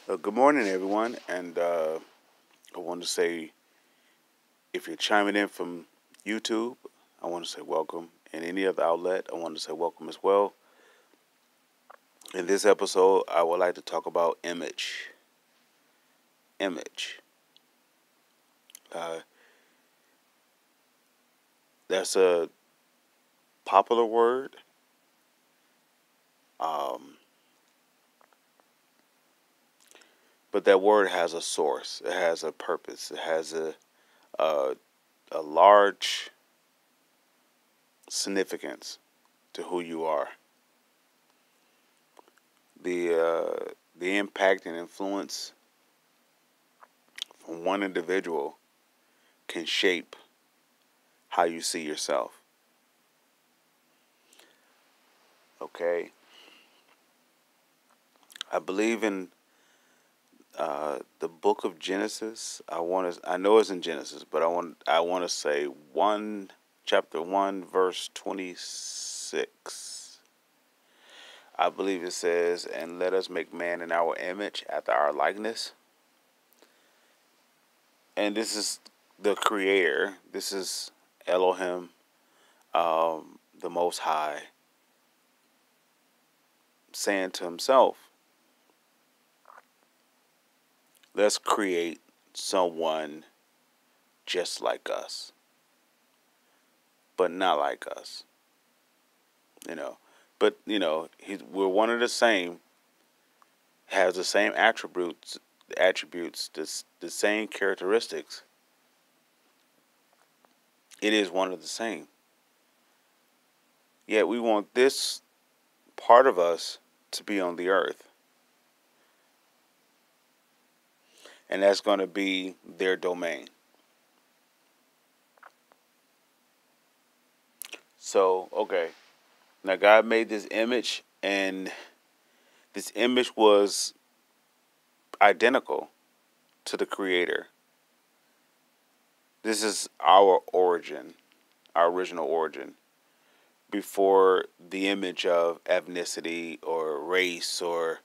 Good morning, everyone. And I want to say, if you're chiming in from YouTube, I want to say welcome. And any other outlet, I want to say welcome as well. In this episode, I would like to talk about image. Image. Uh, that's a popular word, um, but that word has a source. It has a purpose. It has a, a large significance to who you are. The impact and influence from one individual can shape how you see yourself. Okay, I believe in the book of Genesis. I know it's in Genesis, but I want to say chapter 1, verse 26. I believe it says, "And let us make man in our image, after our likeness." And this is the Creator. This is Elohim, the Most High, saying to Himself, "Let's create someone just like us, but not like us." You know, but we're one of the same, has the same attributes, the same characteristics. It is one of the same. Yet we want this part of us to be on the earth, and that's going to be their domain. So, okay, now God made this image, and this image was identical to the Creator. This is our origin, our original origin, before the image of ethnicity or race or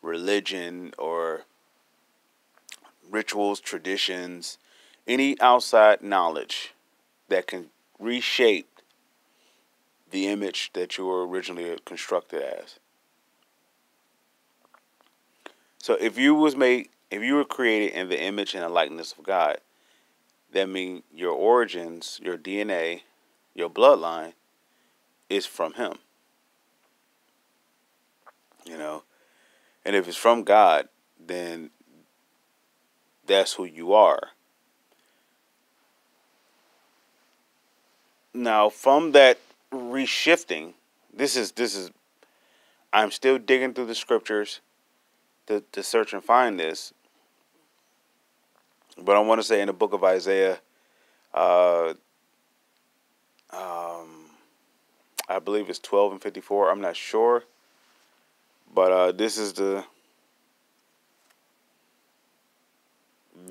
religion or rituals, traditions, any outside knowledge that can reshape the image that you were originally constructed as. So if you were created in the image and the likeness of God, that means your origins, your DNA, your bloodline is from Him. You know, and if it's from God, then that's who you are. Now, from that reshifting, this is I'm still digging through the scriptures to search and find this, but I want to say in the book of Isaiah, uh, um, I believe it's 12 and 54. I'm not sure, but this is the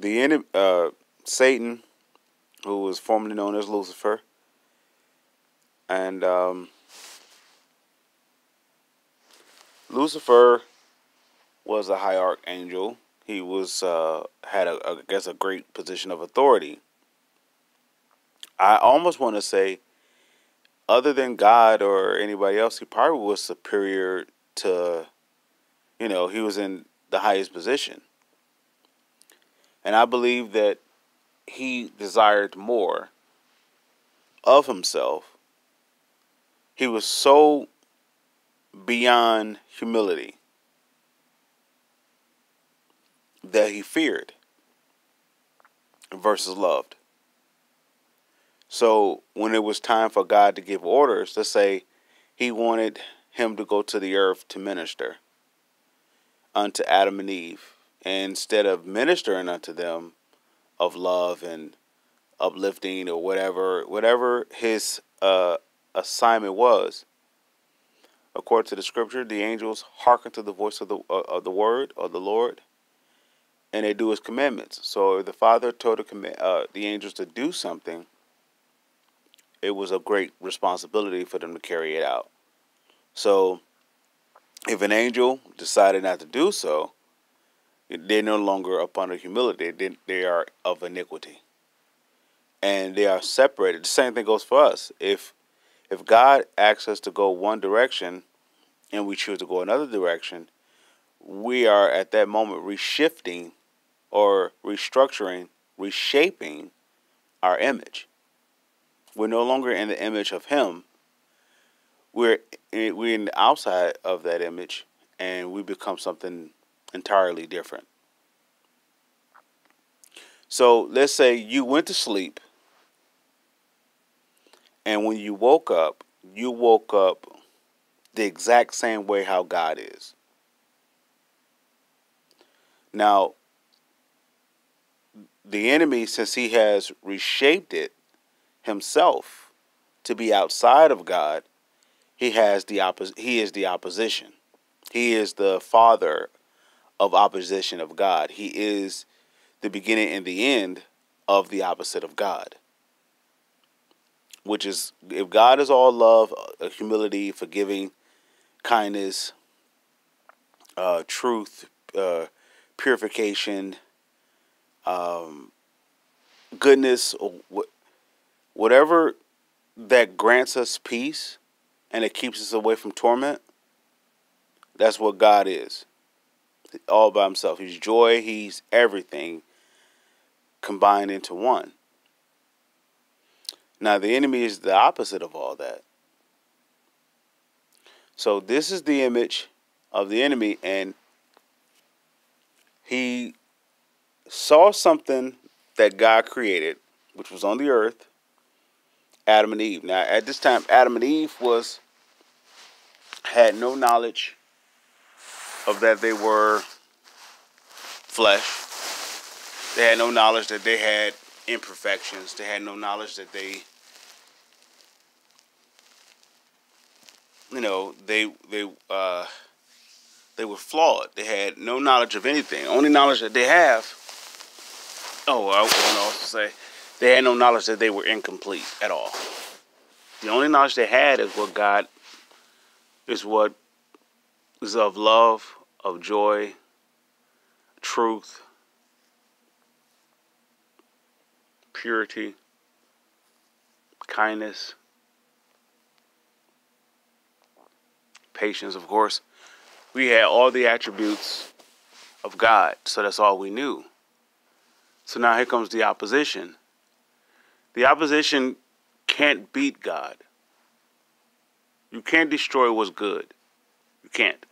enemy, Satan, who was formerly known as Lucifer, and Lucifer was a high archangel. He was had I guess a great position of authority. I almost want to say, other than God or anybody else, he probably was superior to, he was in the highest position. And I believe that he desired more of himself. He was so beyond humility that he feared versus loved. So when it was time for God to give orders, let's say he wanted him to go to the earth to minister unto Adam and Eve. And instead of ministering unto them of love and uplifting or whatever his assignment was, according to the scripture, the angels hearken to the voice of the word of the Lord, and they do His commandments. So if the Father told the angels to do something, it was a great responsibility for them to carry it out. So if an angel decided not to do so, They're no longer up under humility. They are of iniquity, and they are separated. The same thing goes for us. If God asks us to go one direction and we choose to go another direction, we are at that moment reshifting or restructuring, reshaping our image. We're no longer in the image of Him. We're in the outside of that image, and we become something entirely different. So let's say you went to sleep, and when you woke up the exact same way how God is. Now, the enemy, since he has reshaped it himself to be outside of God, he is the opposition. He is the father of opposition of God. He is the beginning and the end of the opposite of God. Which is, if God is all love, humility, forgiving, kindness, truth, purification, goodness, whatever that grants us peace and it keeps us away from torment, that's what God is. All by himself. He's joy, he's everything combined into one. Now, the enemy is the opposite of all that. So this is the image of the enemy, and he saw something that God created, which was on the earth, Adam and Eve. Now, at this time, Adam and Eve had no knowledge of that they were flesh. They had no knowledge that they had imperfections. They had no knowledge that they were flawed. They had no knowledge of anything. Only knowledge that they have. Oh, I want to also say they had no knowledge that they were incomplete at all. The only knowledge they had is what is of love, of joy, truth, purity, kindness, patience, of course. We had all the attributes of God, so that's all we knew. So now here comes the opposition. The opposition can't beat God. You can't destroy what's good. You can't.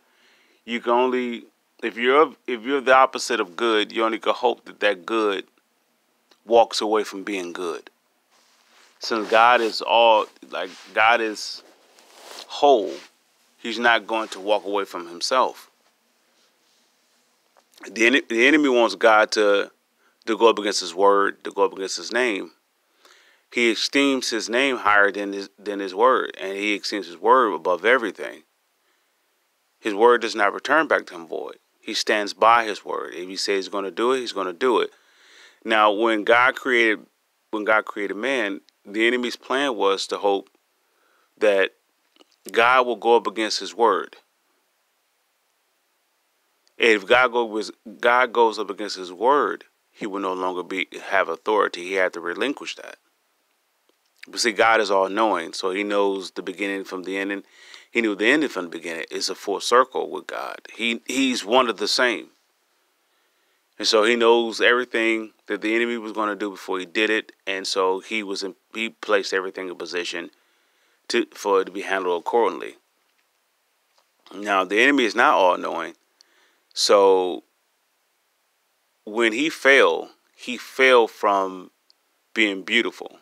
You can only, if you're the opposite of good, you only can hope that good walks away from being good. Since God is God is whole, he's not going to walk away from himself. The enemy wants God to go up against his word, to go up against his name. He esteems his name higher than his word, and he esteems his word above everything. His word does not return back to him void. He stands by his word. If he says he's going to do it, he's going to do it. Now, when God created man, the enemy's plan was to hope that God will go up against his word. And if God goes up against his word, he will no longer have authority. He had to relinquish that. But see, God is all-knowing, so he knows the beginning from the ending. He knew the ending from the beginning. It's a full circle with God. He's one of the same. And so he knows everything that the enemy was going to do before he did it. And so he placed everything in position for it to be handled accordingly. Now, the enemy is not all-knowing. So when he fell from being beautiful.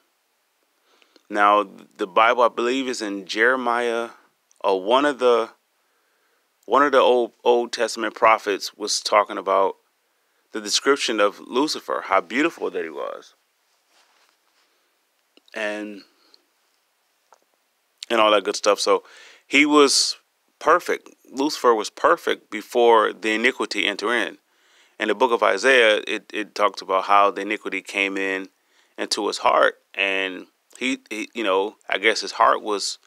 Now, the Bible, I believe, is in Jeremiah, or one of the Old Testament prophets was talking about the description of Lucifer, how beautiful that he was, and all that good stuff. So he was perfect. Lucifer was perfect before the iniquity entered in. In the book of Isaiah, it talks about how the iniquity came into his heart, and he I guess his heart was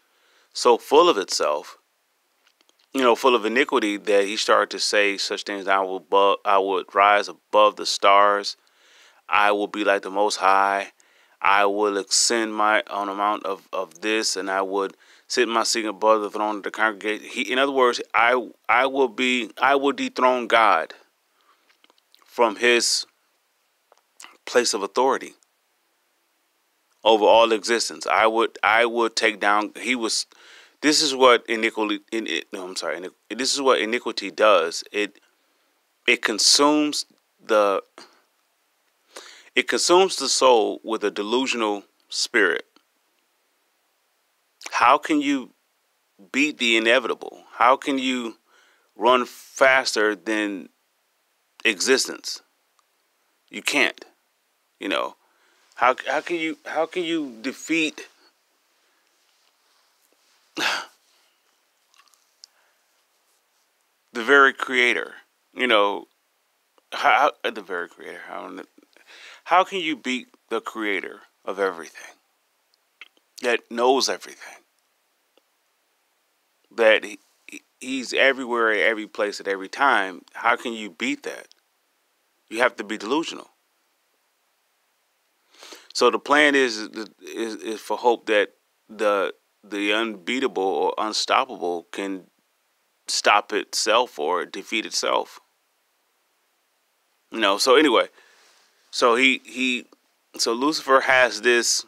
so full of itself full of iniquity, that he started to say such things. I would rise above the stars. I will be like the Most High. I will ascend my own amount of this, and I would sit in my seat above the throne of the congregation. In other words, I will dethrone God from his place of authority over all existence. I would take down. This is what iniquity. No, I'm sorry. This is what iniquity does. It consumes the soul with a delusional spirit. How can you beat the inevitable? How can you run faster than existence? You can't. How can you defeat the very creator? The very creator. How can you beat the creator of everything, that knows everything, that he's everywhere, at every place, at every time? How can you beat that? You have to be delusional. So the plan is for hope that the unbeatable or unstoppable can stop itself or defeat itself. So anyway, so so Lucifer has this,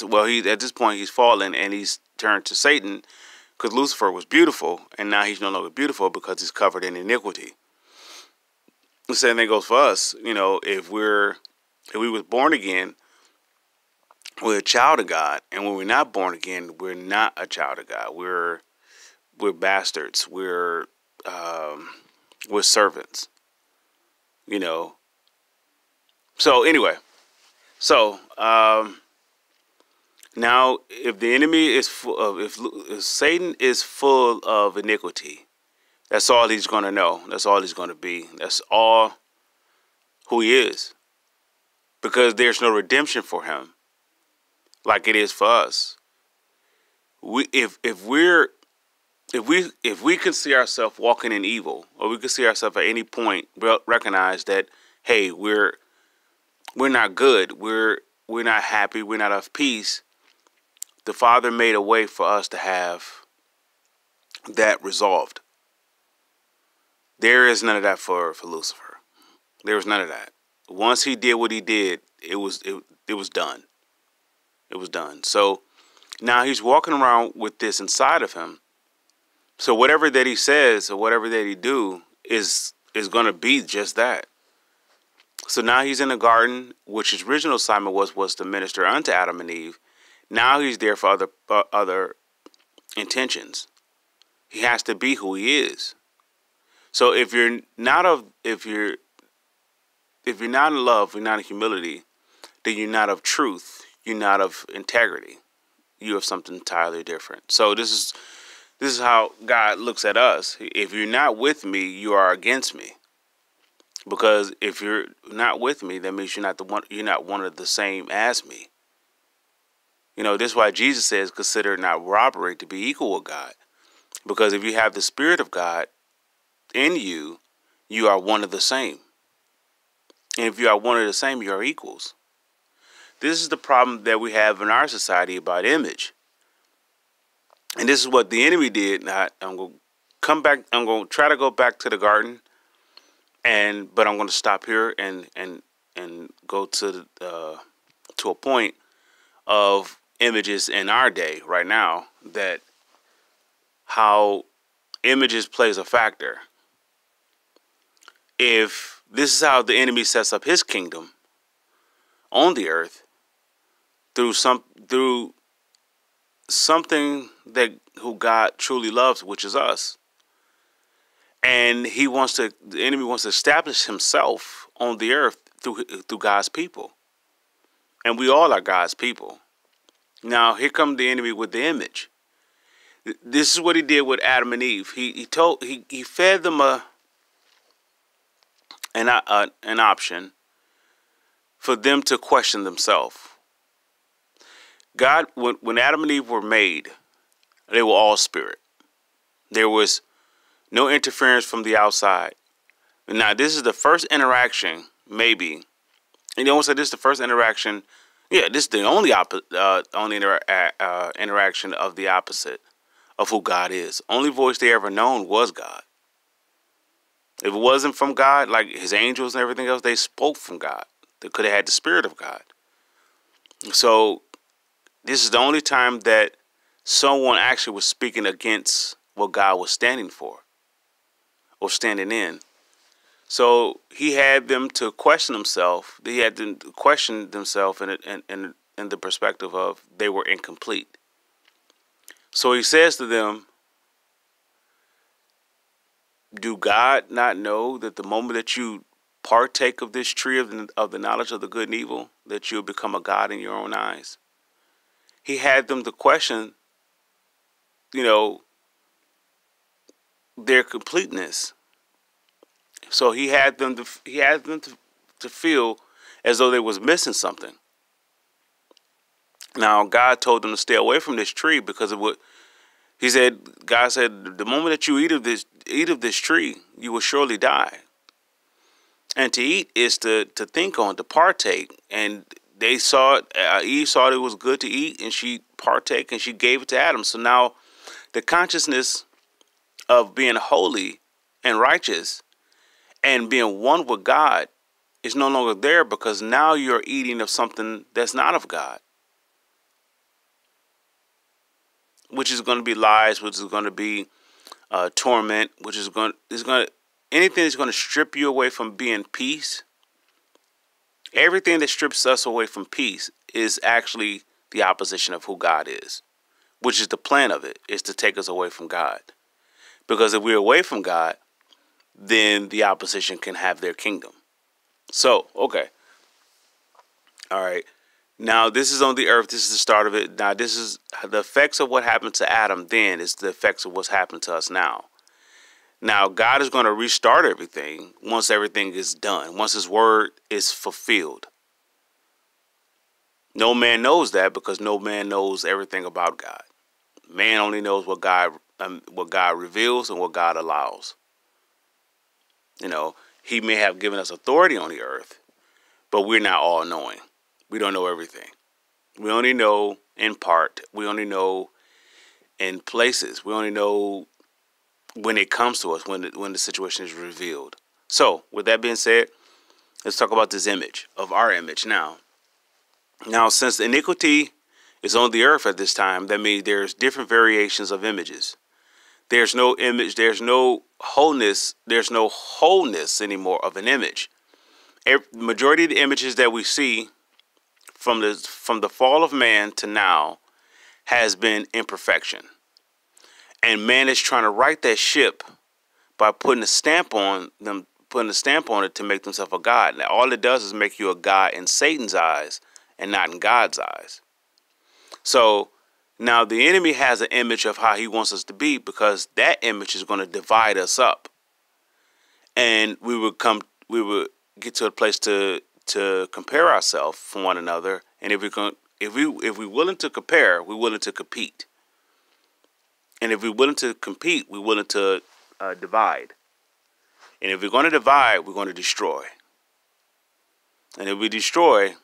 well, he at this point he's fallen and he's turned to Satan, because Lucifer was beautiful and now he's no longer beautiful because he's covered in iniquity. The same thing goes for us. If we was born again, we're a child of God, and when we're not born again, we're not a child of God. We're bastards. We're servants. So anyway, now if the enemy is full of, if Satan is full of iniquity, that's all he's going to know. That's all he's going to be. That's all who he is. Because there's no redemption for him like it is for us. If we can see ourselves walking in evil, or we can see ourselves at any point recognize that, hey, we're not good, we're not happy, we're not of peace, the Father made a way for us to have that resolved. There is none of that for Lucifer. There was none of that. Once he did what he did, it was done. It was done. So now he's walking around with this inside of him. So whatever that he says or whatever that he do is going to be just that. So now he's in the garden, which his original assignment was to minister unto Adam and Eve. Now he's there for other intentions. He has to be who he is. So if you're not in love, you're not in humility, then you're not of truth. You're not of integrity. You have something entirely different. So this is how God looks at us. If you're not with me, you are against me. Because if you're not with me, that means you're not one of the same as me. This is why Jesus says, consider it not robbery to be equal with God. Because if you have the Spirit of God in you, you are one of the same. And if you are one of the same, you are equals. This is the problem that we have in our society about image. And this is what the enemy did. Now, I'm going to come back. I'm going to try to go back to the garden, but I'm going to stop here and go to a point of images in our day right now, that how images plays a factor. If this is how the enemy sets up his kingdom on the earth, through something that who God truly loves, which is us. And the enemy wants to establish himself on the earth through God's people. And we all are God's people. Now, here comes the enemy with the image. This is what he did with Adam and Eve. He fed them an option for them to question themselves. God, when Adam and Eve were made, they were all spirit. There was no interference from the outside. Now, this is the first interaction, maybe. And you don't say this is the first interaction. Yeah, this is the only interaction of the opposite of who God is. Only voice they ever known was God. If it wasn't from God, like his angels and everything else, they spoke from God. They could have had the Spirit of God. So this is the only time that someone actually was speaking against what God was standing for or standing in. So he had them to question themselves. He had them to question themselves in the perspective of they were incomplete. So he says to them, do God not know that the moment that you partake of this tree of the knowledge of the good and evil, that you'll become a God in your own eyes? He had them to question, their completeness. So he had them to feel as though they was missing something. Now, God told them to stay away from this tree because of what God said, the moment that you eat of this tree, you will surely die. And to eat is to think on, to partake. And they saw it, Eve saw it was good to eat, and she partake, and she gave it to Adam. So now the consciousness of being holy and righteous and being one with God is no longer there, because now you're eating of something that's not of God, which is going to be lies, which is going to be torment, which is going anything that's going to strip you away from being peace. Everything that strips us away from peace is actually the opposition of who God is, which is the plan of it, is to take us away from God. Because if we're away from God, then the opposition can have their kingdom. So, okay. All right. Now, this is on the earth. This is the start of it. Now, this is the effects of what happened to Adam then is the effects of what's happened to us now. Now, God is going to restart everything once everything is done, once his word is fulfilled. No man knows that, because no man knows everything about God. Man only knows what God reveals and what God allows. He may have given us authority on the earth, but we're not all knowing. We don't know everything. We only know in part. We only know in places. We only know when it comes to us, when the situation is revealed. So, with that being said, let's talk about this image, of our image now. Now, since iniquity is on the earth at this time, that means there's different variations of images. There's no image, there's no wholeness anymore of an image. Majority of the images that we see from the fall of man to now has been imperfection. And man is trying to right that ship by putting a stamp on it to make themselves a god. Now, all it does is make you a god in Satan's eyes and not in God's eyes. So now the enemy has an image of how he wants us to be, because that image is going to divide us up. And we would get to a place to compare ourselves from one another. And if we're willing to compare, we're willing to compete. And if we're willing to compete, we're willing to divide. And if we're going to divide, we're going to destroy. And if we destroy,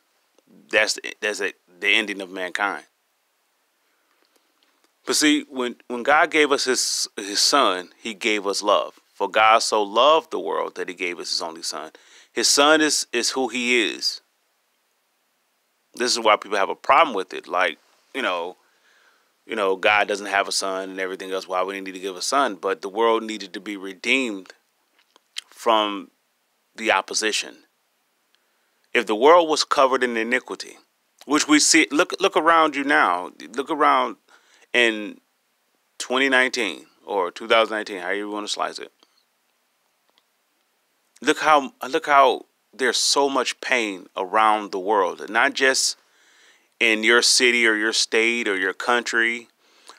that's the ending of mankind. But see, when God gave us his son, he gave us love. For God so loved the world that he gave us his only son. His son is who he is. This is why people have a problem with it. Like, God doesn't have a son and everything else. Why would he need to give a son? But the world needed to be redeemed from the opposition. If the world was covered in iniquity, which we see, look around you now. Look around in 2019 or 2019, however you want to slice it. Look how there's so much pain around the world, not just in your city or your state or your country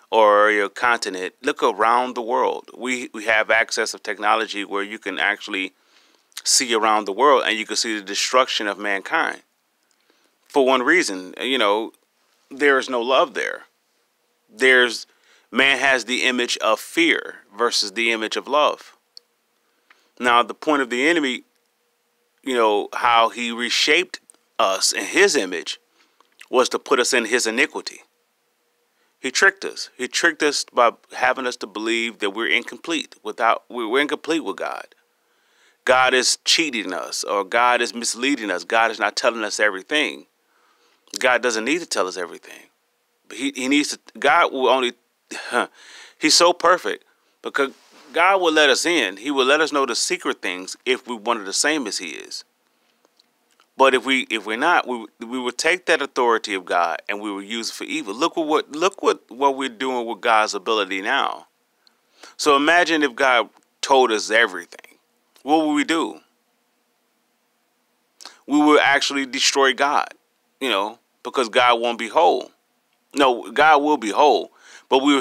or your continent. Look around the world. We have access of technology where you can actually see around the world, and you can see the destruction of mankind. For one reason, there is no love there. Man has the image of fear versus the image of love. Now, the point of the enemy, how he reshaped us in his image was to put us in his iniquity. He tricked us. He tricked us by having us to believe that we're incomplete we're incomplete with God. God is cheating us, or God is misleading us. God is not telling us everything. God doesn't need to tell us everything. But he needs to. God will only. He's so perfect because God will let us in. He will let us know the secret things if we wanted the same as He is. But if we're not, we will take that authority of God and we will use it for evil. Look what we're doing with God's ability now. So imagine if God told us everything. What would we do? We will actually destroy God, because God won't be whole. No, God will be whole, but we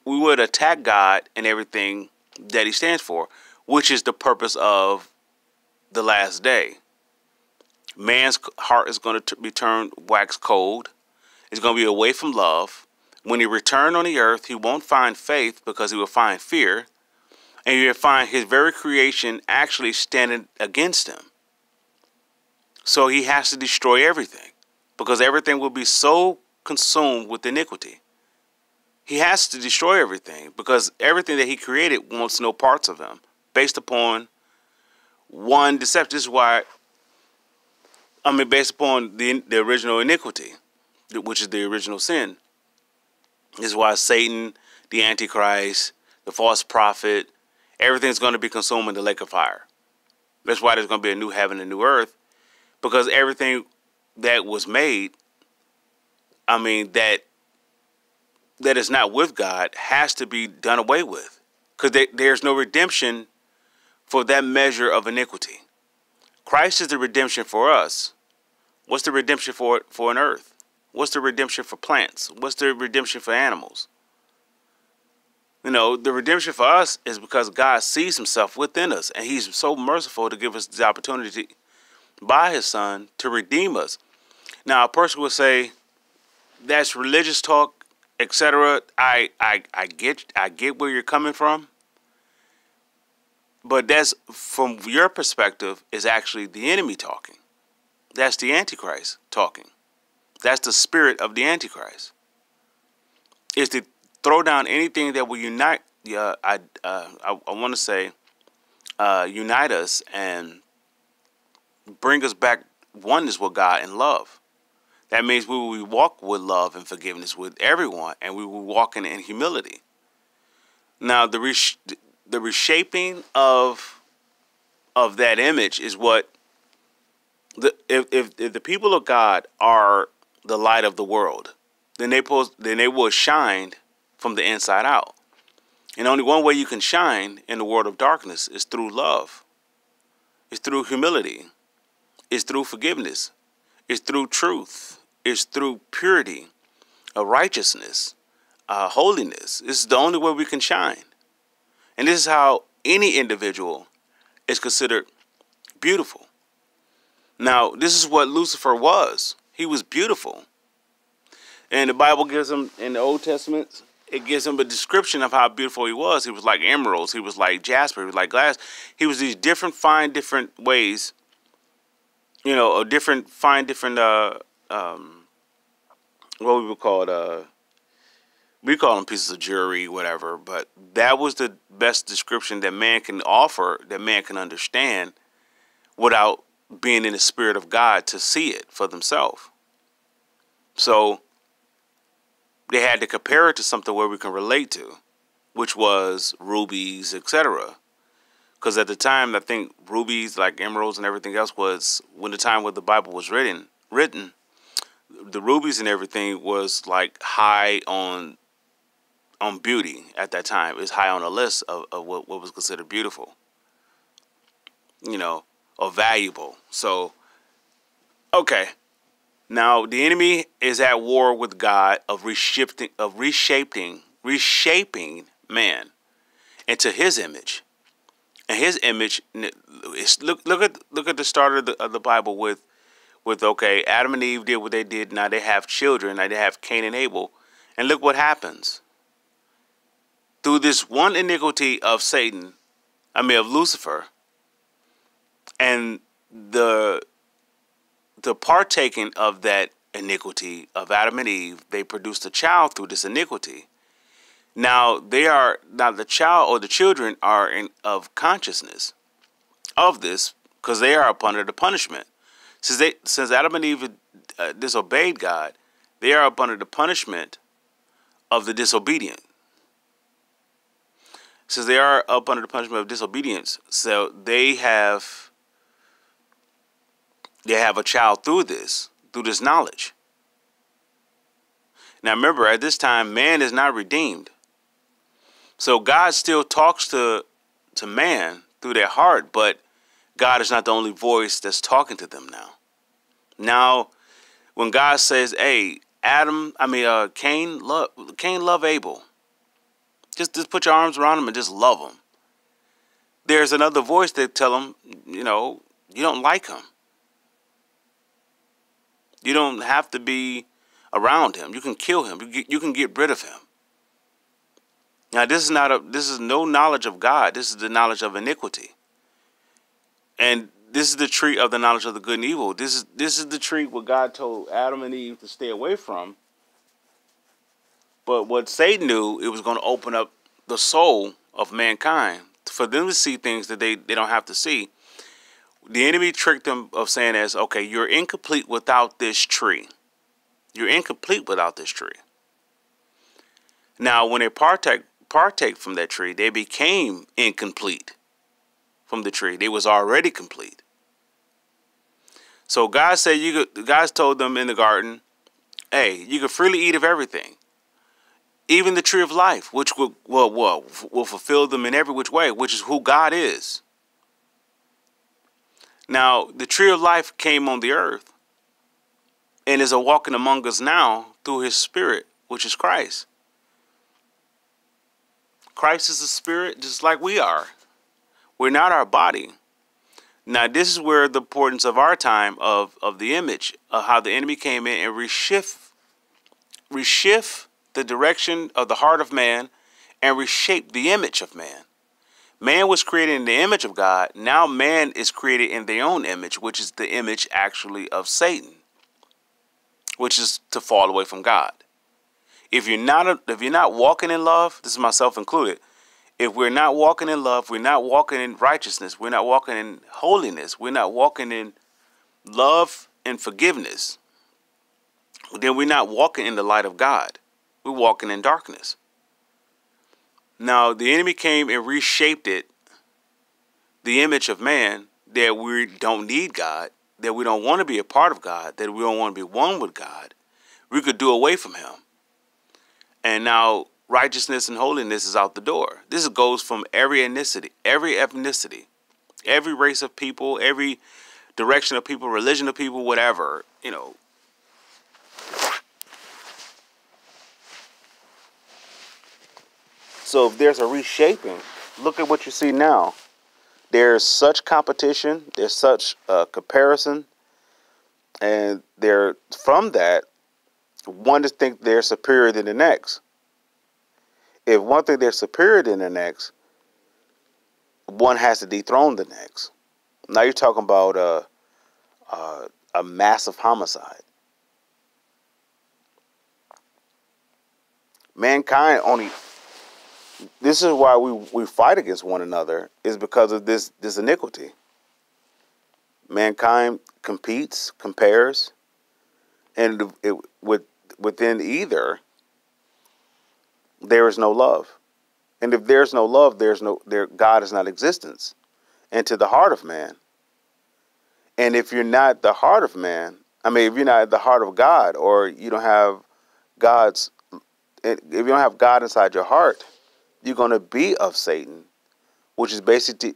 would attack God and everything that He stands for, which is the purpose of the last day. Man's heart is going to be turned wax cold. It's going to be away from love. When He returns on the earth, He won't find faith because He will find fear. And you'll find His very creation actually standing against Him. So He has to destroy everything because everything will be so consumed with iniquity. He has to destroy everything because everything that He created wants no parts of Him based upon one deception. This is why, based upon the original iniquity, which is the original sin. This is why Satan, the Antichrist, the false prophet, everything's going to be consumed in the lake of fire. That's why there's going to be a new heaven and new earth, because everything that was made, that is not with God has to be done away with, because there's no redemption for that measure of iniquity. Christ is the redemption for us. What's the redemption for an earth? What's the redemption for plants? What's the redemption for animals? The redemption for us is because God sees Himself within us, and He's so merciful to give us the opportunity by His Son to redeem us. Now, a person would say that's religious talk, etc. I get where you're coming from, but that's, from your perspective, is actually the enemy talking. That's the Antichrist talking. That's the spirit of the Antichrist. Is to throw down anything that will unite. I want to say unite us and bring us back oneness with God and love. That means we will walk with love and forgiveness with everyone, and we will walk in humility. Now, the reshaping of that image is what if the people of God are the light of the world, then they will shine from the inside out. And only one way you can shine in the world of darkness is through love. It's through humility. It's through forgiveness. It's through truth. It's through purity, righteousness, holiness. This is the only way we can shine. And this is how any individual is considered beautiful. Now, this is what Lucifer was. He was beautiful. And the Bible gives him, in the Old Testament, it gives him a description of how beautiful he was. He was like emeralds. He was like jasper. He was like glass. He was these different ways, different what we would call we call them pieces of jewelry, whatever. But that was the best description that man can offer, that man can understand without being in the spirit of God to see it for themselves. So they had to compare it to something where we can relate to, which was rubies, etc. Because at the time, I think rubies, like emeralds and everything else, was when the time when the Bible was written, the rubies and everything was like high on beauty at that time. It was high on the list of what was considered beautiful, or valuable. So, okay. Now, the enemy is at war with God of reshaping man into His image. And His image, look at the start of the Bible with okay, Adam and Eve did what they did. Now they have children. Now they have Cain and Abel. And look what happens. through this one iniquity of Satan, of Lucifer, and the partaking of that iniquity of Adam and Eve, they produced a child through this iniquity. Now the child or the children are of consciousness of this, because they are under the punishment. Since Adam and Eve disobeyed God, they are up under the punishment of the disobedient. Since they are up under the punishment of disobedience, so they have a child through this knowledge. Now remember, at this time, man is not redeemed. So God still talks to man through their heart, but God is not the only voice that's talking to them now. Now, when God says, "Hey, Cain, love Abel. Just put your arms around him and just love him." There's another voice that tell him, you don't like him. You don't have to be around him. You can kill him. You can get rid of him. Now, this is no knowledge of God. This is the knowledge of iniquity. And this is the tree of the knowledge of the good and evil. This is the tree what God told Adam and Eve to stay away from. But what Satan knew, it was going to open up the soul of mankind for them to see things that they don't have to see. The enemy tricked them of saying okay, you're incomplete without this tree. You're incomplete without this tree. Now, when they partake from that tree, they became incomplete from the tree. They was already complete. So God said, God told them in the garden, "Hey, you can freely eat of everything, even the tree of life, which will fulfill them in every which way," which is who God is. Now, the tree of life came on the earth and is a walking among us now through his spirit, which is Christ. Christ is a spirit just like we are. We're not our body. Now, this is where the importance of our time of the image, of how the enemy came in and reshift the direction of the heart of man and reshape the image of man. Man was created in the image of God. Now man is created in their own image, which is the image actually of Satan, which is to fall away from God. If you're not walking in love, this is myself included. If we're not walking in love, we're not walking in righteousness, we're not walking in holiness, we're not walking in love and forgiveness, then we're not walking in the light of God. We're walking in darkness. Now, the enemy came and reshaped the image of man, that we don't need God, that we don't want to be a part of God, that we don't want to be one with God. We could do away from him. And now righteousness and holiness is out the door. This goes from every ethnicity, every race of people, every direction of people, religion of people, whatever, So if there's a reshaping, look at what you see now. There's such competition, there's such comparison, and from that, one to think they're superior than the next. If one think they're superior than the next, one has to dethrone the next. Now you're talking about a massive homicide. Mankind only... This is why we fight against one another, is because of this iniquity. Mankind competes, compares, and within either, there is no love. And if there's no love, God is not existence into the heart of man. And if you're not the heart of man, if you're not the heart of God, or you don't have if you don't have God inside your heart, you're going to be of Satan, which is basic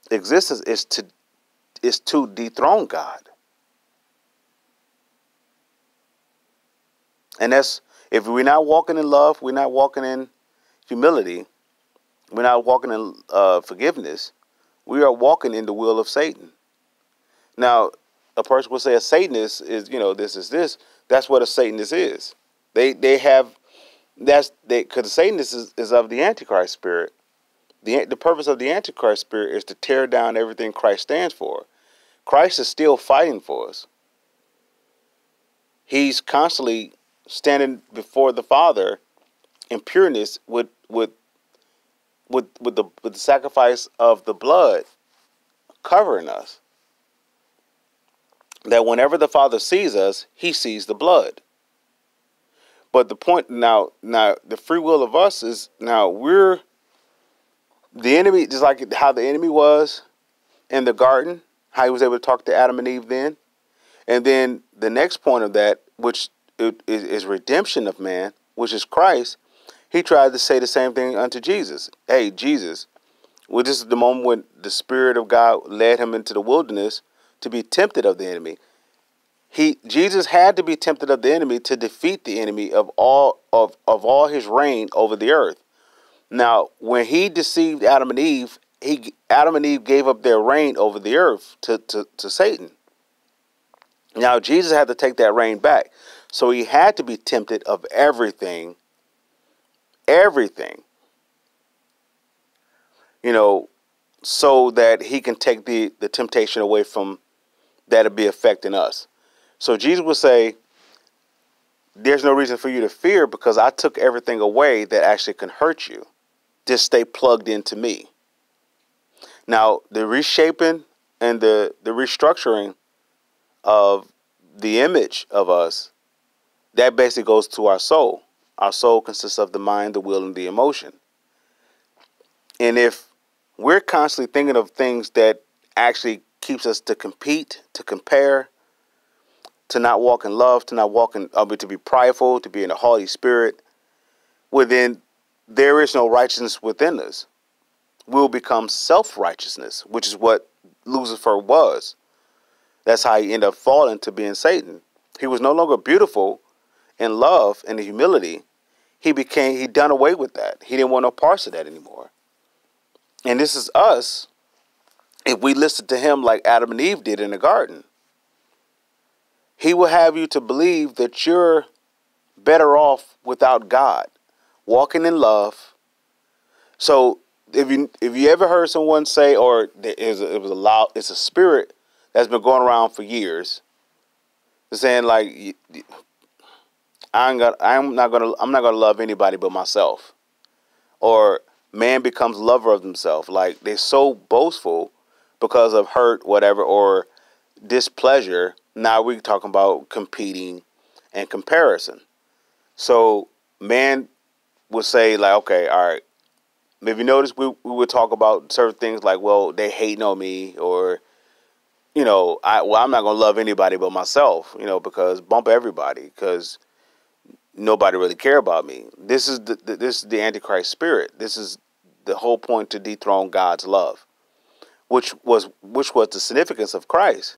existence is to dethrone God. And that's, if we're not walking in love, we're not walking in humility, we're not walking in forgiveness, we are walking in the will of Satan. Now, a person will say a Satanist is, this is this. That's what a Satanist is. They have because Satan is of the Antichrist spirit. The purpose of the Antichrist spirit is to tear down everything Christ stands for. Christ is still fighting for us. He's constantly standing before the Father in pureness with the sacrifice of the blood covering us. That whenever the Father sees us, he sees the blood. But the point now the free will of us is now we're the enemy, just like how the enemy was in the garden, how he was able to talk to Adam and Eve then. And then the next point of that, which is redemption of man, which is Christ, he tried to say the same thing unto Jesus. Hey, Jesus, well, this is the moment when the Spirit of God led him into the wilderness to be tempted of the enemy. Jesus had to be tempted of the enemy to defeat the enemy of all his reign over the earth. Now, when he deceived Adam and Eve, Adam and Eve gave up their reign over the earth to Satan. Now, Jesus had to take that reign back. So he had to be tempted of everything, so that he can take the temptation away from that to be affecting us. So Jesus would say, there's no reason for you to fear because I took everything away that actually can hurt you. Just stay plugged into me. Now, the reshaping and the restructuring of the image of us, that basically goes to our soul. Our soul consists of the mind, the will, and the emotion. And if we're constantly thinking of things that actually keeps us to compete, to compare, to not walk in love, to be prideful, to be in a haughty spirit, well then there is no righteousness within us. We'll become self-righteousness, which is what Lucifer was. That's how he ended up falling to being Satan. He was no longer beautiful in love and humility. He done away with that. He didn't want no parts of that anymore. And this is us if we listen to him like Adam and Eve did in the garden. He will have you to believe that you're better off without God, walking in love. So if you ever heard someone say, or it's a spirit that's been going around for years, saying like, I'm not gonna love anybody but myself, or man becomes lover of themselves. Like they're so boastful because of hurt, whatever, or displeasure. Now we're talking about competing and comparison. So man would say like, okay, all right. If you notice, we would talk about certain things like, well, they hating on me, or, I'm not going to love anybody but myself, because bump everybody, because nobody really care about me. This is the Antichrist spirit. This is the whole point, to dethrone God's love, which was the significance of Christ.